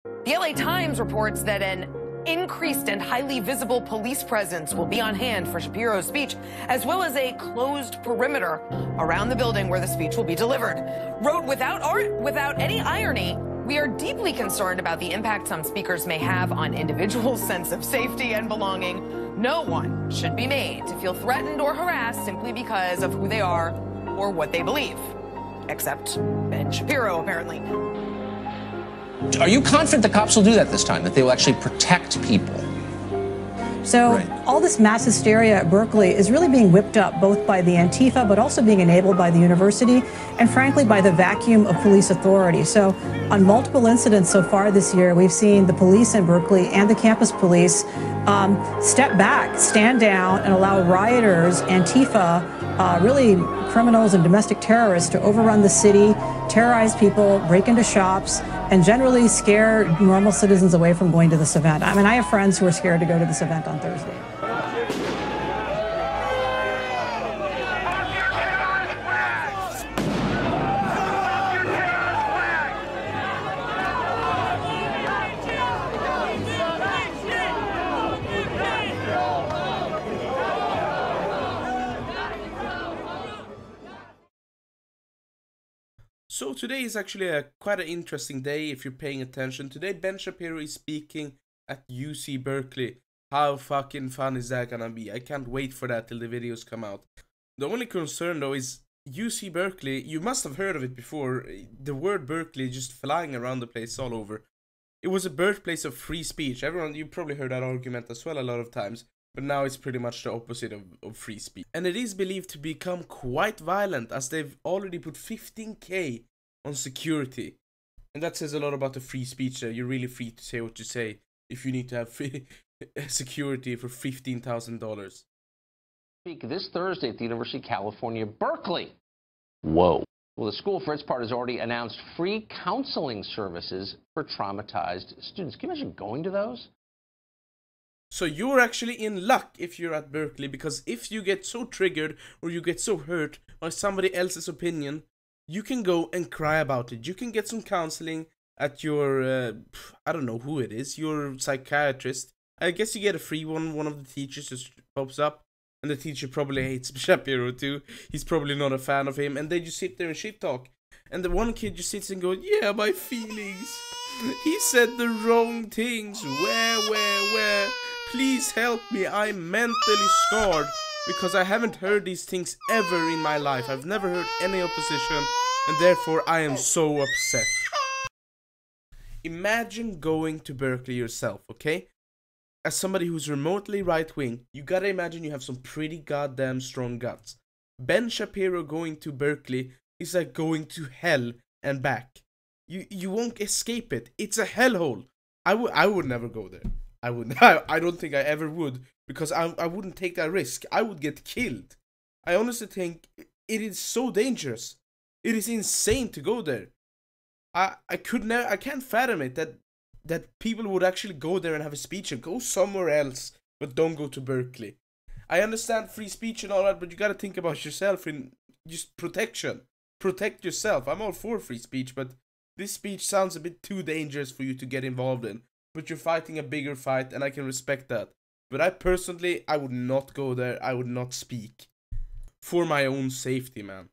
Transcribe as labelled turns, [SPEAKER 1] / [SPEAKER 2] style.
[SPEAKER 1] The LA Times reports that an increased and highly visible police presence will be on hand for Shapiro's speech, as well as a closed perimeter around the building where the speech will be delivered. Wrote without any irony, we are deeply concerned about the impact some speakers may have on individuals' sense of safety and belonging. No one should be made to feel threatened or harassed simply because of who they are or what they believe. Except Ben Shapiro, apparently.
[SPEAKER 2] Are you confident the cops will do that this time, that they will actually protect people?
[SPEAKER 3] So all this mass hysteria at Berkeley is really being whipped up both by the Antifa, but also being enabled by the university and, frankly, by the vacuum of police authority. So on multiple incidents so far this year, we've seen the police in Berkeley and the campus police step back, stand down, and allow rioters, Antifa, really criminals and domestic terrorists to overrun the city, terrorize people, break into shops, and generally scare normal citizens away from going to this event. I mean, I have friends who are scared to go to this event on Thursday.
[SPEAKER 4] So today is actually quite an interesting day if you're paying attention. Today Ben Shapiro is speaking at UC Berkeley. How fucking fun is that gonna be? I can't wait for that till the videos come out. The only concern though is UC Berkeley, you must have heard of it before. The word Berkeley just flying around the place all over. It was a birthplace of free speech. Everyone, you probably heard that argument as well a lot of times. But now it's pretty much the opposite of free speech. And it is believed to become quite violent as they've already put 15K on security. And that says a lot about the free speech there. You're really free to say what you say if you need to have free security for $15,000.
[SPEAKER 5] Speak this Thursday at the University of California, Berkeley. Whoa. Well, the school, for its part, has already announced free counseling services for traumatized students. Can you imagine going to those?
[SPEAKER 4] So you're actually in luck if you're at Berkeley, because if you get so triggered or you get so hurt by somebody else's opinion, you can go and cry about it. You can get some counseling at your, I don't know who it is, your psychiatrist. I guess you get a free one. One of the teachers just pops up, and the teacher probably hates Shapiro too. He's probably not a fan of him, and they just sit there and shit talk. And the one kid just sits and goes, yeah, my feelings. He said the wrong things. Where? Please help me, I'm mentally scarred because I haven't heard these things ever in my life. I've never heard any opposition, and therefore I am so upset. Imagine going to Berkeley yourself, okay? As somebody who's remotely right-wing, you gotta imagine you have some pretty goddamn strong guts. Ben Shapiro going to Berkeley is like going to hell and back. You won't escape it. It's a hellhole. I would never go there. I wouldn't. I don't think I ever would, because I wouldn't take that risk. I would get killed. I honestly think it is so dangerous. It is insane to go there. I can't fathom it that people would actually go there and have a speech and go somewhere else, but don't go to Berkeley. I understand free speech and all that, but you gotta think about yourself in just protection. Protect yourself. I'm all for free speech, but this speech sounds a bit too dangerous for you to get involved in. But you're fighting a bigger fight, and I can respect that. But I personally would not go there. I would not speak. For my own safety, man.